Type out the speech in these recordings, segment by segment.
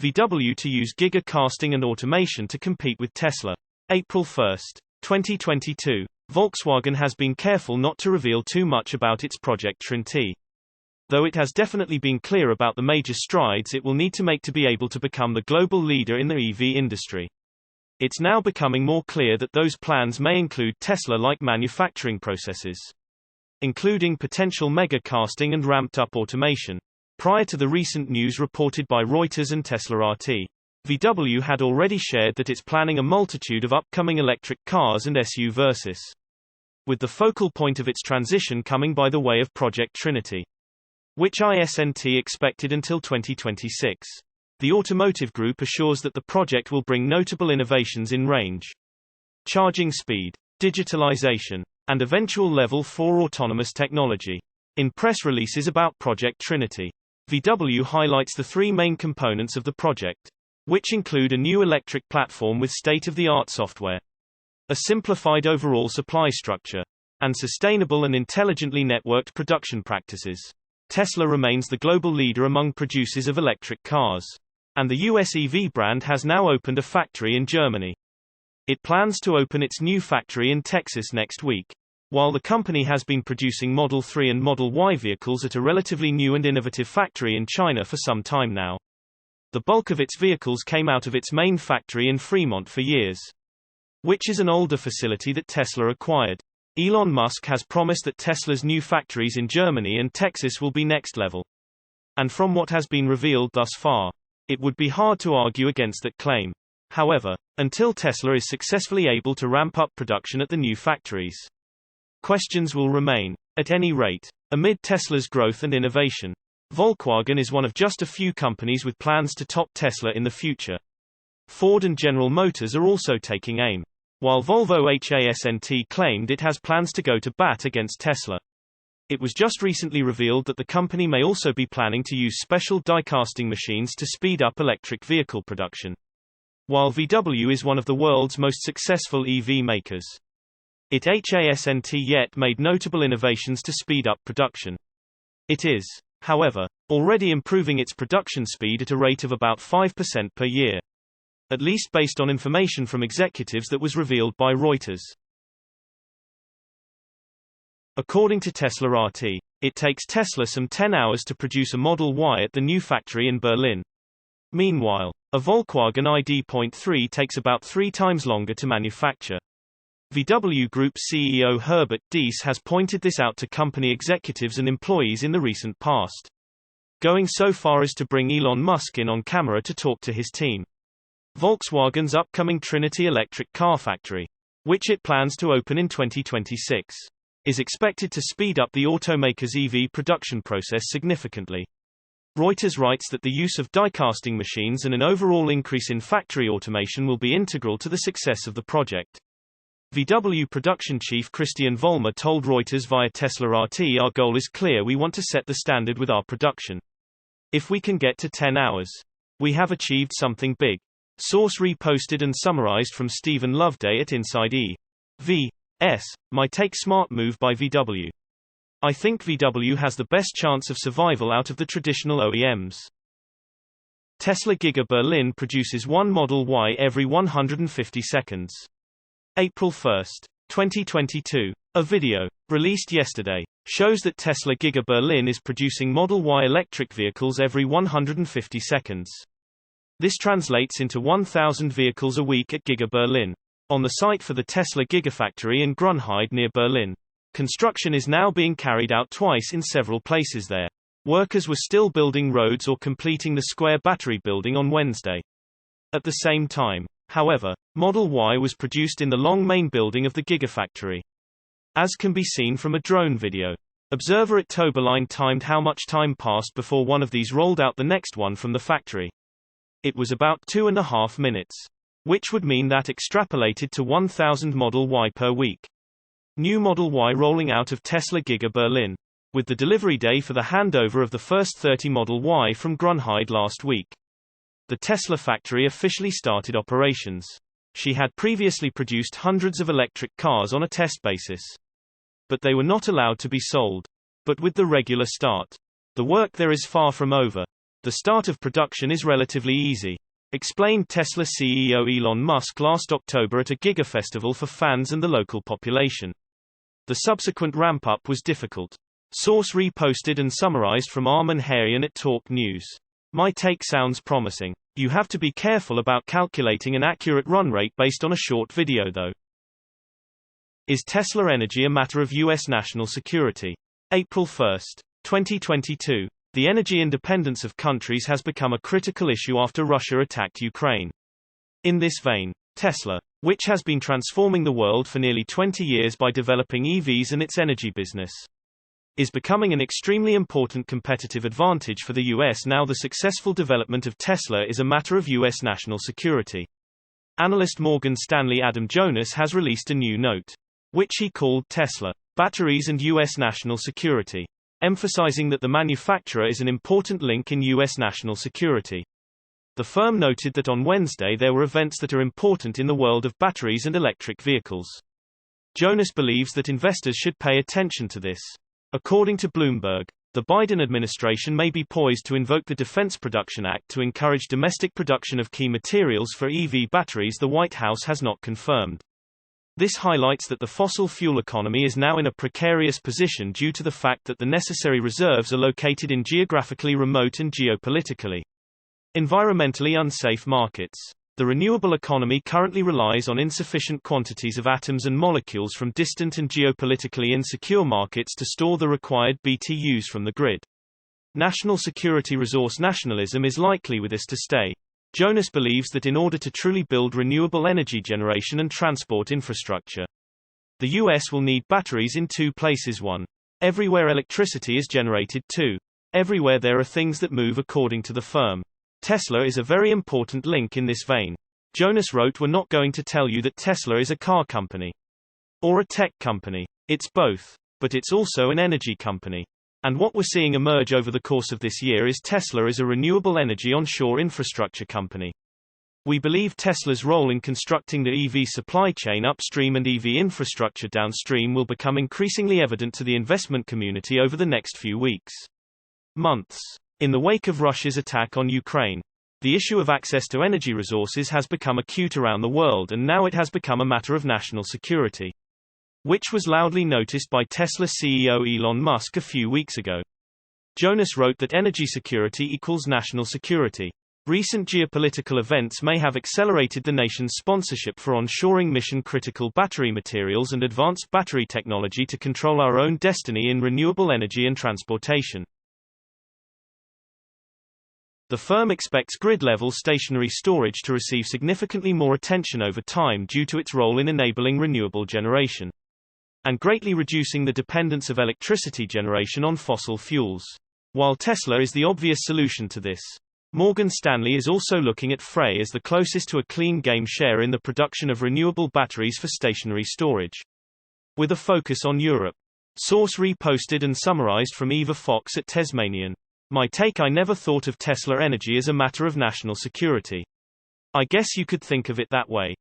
VW to use Giga casting and automation to compete with Tesla. April 1, 2022. Volkswagen has been careful not to reveal too much about its Project Trinity. Though it has definitely been clear about the major strides it will need to make to be able to become the global leader in the EV industry. It's now becoming more clear that those plans may include Tesla-like manufacturing processes, including potential mega casting and ramped-up automation. Prior to the recent news reported by Reuters and Tesla RT, VW had already shared that it's planning a multitude of upcoming electric cars and SUVs, with the focal point of its transition coming by the way of Project Trinity, which isn't expected until 2026. The automotive group assures that the project will bring notable innovations in range, charging speed, digitalization, and eventual Level 4 autonomous technology. In press releases about Project Trinity, VW highlights the three main components of the project, which include a new electric platform with state-of-the-art software, a simplified overall supply structure, and sustainable and intelligently networked production practices. Tesla remains the global leader among producers of electric cars, and the US EV brand has now opened a factory in Germany. It plans to open its new factory in Texas next week. While the company has been producing Model 3 and Model Y vehicles at a relatively new and innovative factory in China for some time now, the bulk of its vehicles came out of its main factory in Fremont for years, which is an older facility that Tesla acquired. Elon Musk has promised that Tesla's new factories in Germany and Texas will be next level. And from what has been revealed thus far, it would be hard to argue against that claim. However, until Tesla is successfully able to ramp up production at the new factories, questions will remain. At any rate, amid Tesla's growth and innovation, Volkswagen is one of just a few companies with plans to top Tesla in the future. Ford and General Motors are also taking aim, while Volvo hasn't claimed it has plans to go to bat against Tesla. It was just recently revealed that the company may also be planning to use special die-casting machines to speed up electric vehicle production. While VW is one of the world's most successful EV makers, it hasn't yet made notable innovations to speed up production. It is, however, already improving its production speed at a rate of about 5% per year, at least based on information from executives that was revealed by Reuters. According to Tesla RT, it takes Tesla some 10 hours to produce a Model Y at the new factory in Berlin. Meanwhile, a Volkswagen ID.3 takes about 3 times longer to manufacture. VW Group CEO Herbert Diess has pointed this out to company executives and employees in the recent past, going so far as to bring Elon Musk in on camera to talk to his team. Volkswagen's upcoming Trinity electric car factory, which it plans to open in 2026, is expected to speed up the automaker's EV production process significantly. Reuters writes that the use of die-casting machines and an overall increase in factory automation will be integral to the success of the project. VW production chief Christian Vollmer told Reuters via Tesla RT, "Our goal is clear, we want to set the standard with our production. If we can get to 10 hours, we have achieved something big." Source reposted and summarized from Stephen Loveday at Inside EVs. My take: smart move by VW. I think VW has the best chance of survival out of the traditional OEMs. Tesla Giga Berlin produces one Model Y every 150 seconds. April 1, 2022. A video, released yesterday, shows that Tesla Giga Berlin is producing Model Y electric vehicles every 150 seconds. This translates into 1,000 vehicles a week at Giga Berlin, on the site for the Tesla Gigafactory in Grunheide near Berlin. Construction is now being carried out twice in several places there. Workers were still building roads or completing the square battery building on Wednesday. At the same time, however, Model Y was produced in the long main building of the Gigafactory, as can be seen from a drone video. Observer at Toberline timed how much time passed before one of these rolled out the next one from the factory. It was about 2.5 minutes, which would mean that extrapolated to 1,000 Model Y per week. New Model Y rolling out of Tesla Giga Berlin, with the delivery day for the handover of the first 30 Model Y from Grunheide last week. The Tesla factory officially started operations. She had previously produced hundreds of electric cars on a test basis, but they were not allowed to be sold. But with the regular start, the work there is far from over. The start of production is relatively easy, explained Tesla CEO Elon Musk last October at a Giga festival for fans and the local population. The subsequent ramp-up was difficult. Source reposted and summarized from Arman Hayyan at Talk News. My take sounds promising. You have to be careful about calculating an accurate run rate based on a short video though. Is Tesla energy a matter of U.S. national security? April 1, 2022. The energy independence of countries has become a critical issue after Russia attacked Ukraine. In this vein, Tesla, which has been transforming the world for nearly 20 years by developing EVs and its energy business, is becoming an extremely important competitive advantage for the U.S. now. The successful development of Tesla is a matter of U.S. national security. Analyst Morgan Stanley Adam Jonas has released a new note, which he called Tesla, Batteries and U.S. National Security, emphasizing that the manufacturer is an important link in U.S. national security. The firm noted that on Wednesday there were events that are important in the world of batteries and electric vehicles. Jonas believes that investors should pay attention to this. According to Bloomberg, the Biden administration may be poised to invoke the Defense Production Act to encourage domestic production of key materials for EV batteries. The White House has not confirmed. This highlights that the fossil fuel economy is now in a precarious position due to the fact that the necessary reserves are located in geographically remote and geopolitically, environmentally unsafe markets. The renewable economy currently relies on insufficient quantities of atoms and molecules from distant and geopolitically insecure markets to store the required BTUs from the grid. National security resource nationalism is likely with this to stay. Jonas believes that in order to truly build renewable energy generation and transport infrastructure, the U.S. will need batteries in two places: 1. Everywhere electricity is generated; 2. Everywhere there are things that move. According to the firm, Tesla is a very important link in this vein. Jonas wrote, "We're not going to tell you that Tesla is a car company or a tech company. It's both. But it's also an energy company. And what we're seeing emerge over the course of this year is Tesla is a renewable energy onshore infrastructure company. We believe Tesla's role in constructing the EV supply chain upstream and EV infrastructure downstream will become increasingly evident to the investment community over the next few weeks, months. In the wake of Russia's attack on Ukraine, the issue of access to energy resources has become acute around the world, and now it has become a matter of national security, which was loudly noticed by Tesla CEO Elon Musk a few weeks ago. Jonas wrote that energy security equals national security. Recent geopolitical events may have accelerated the nation's sponsorship for onshoring mission-critical battery materials and advanced battery technology to control our own destiny in renewable energy and transportation. The firm expects grid-level stationary storage to receive significantly more attention over time due to its role in enabling renewable generation and greatly reducing the dependence of electricity generation on fossil fuels. While Tesla is the obvious solution to this, Morgan Stanley is also looking at Frey as the closest to a clean game share in the production of renewable batteries for stationary storage, with a focus on Europe. Source reposted and summarized from Eva Fox at Tasmanian. My take: I never thought of Tesla energy as a matter of national security. I guess you could think of it that way.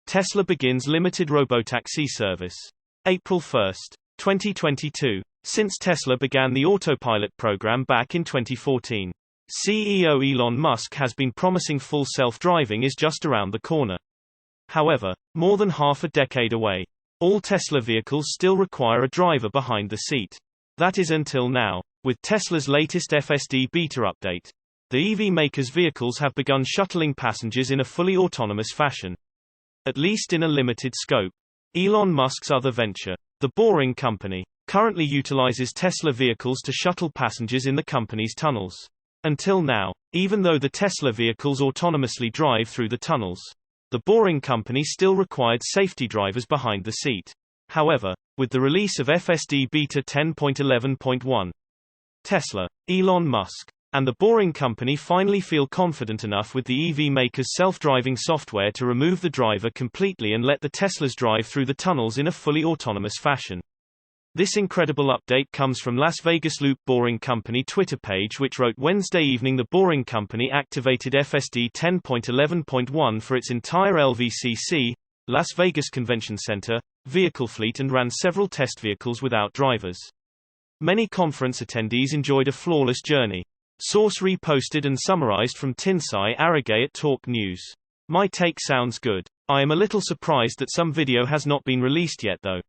Tesla begins limited Robotaxi service. April 1, 2022. Since Tesla began the autopilot program back in 2014, CEO Elon Musk has been promising full self-driving is just around the corner. However, more than half a decade away, all Tesla vehicles still require a driver behind the seat. That is until now. With Tesla's latest FSD beta update, the EV maker's vehicles have begun shuttling passengers in a fully autonomous fashion, at least in a limited scope. Elon Musk's other venture, the Boring Company, currently utilizes Tesla vehicles to shuttle passengers in the company's tunnels. Until now, even though the Tesla vehicles autonomously drive through the tunnels, the Boring Company still required safety drivers behind the seat. However, with the release of FSD Beta 10.11.1, Tesla, Elon Musk, and the Boring Company finally feel confident enough with the EV maker's self-driving software to remove the driver completely and let the Teslas drive through the tunnels in a fully autonomous fashion. This incredible update comes from Las Vegas Loop Boring Company Twitter page, which wrote Wednesday evening the Boring Company activated FSD 10.11.1 for its entire LVCC, Las Vegas Convention Center, vehicle fleet and ran several test vehicles without drivers. Many conference attendees enjoyed a flawless journey. Source reposted and summarized from Tinsai Arage at Talk News. My take sounds good. I am a little surprised that some video has not been released yet though.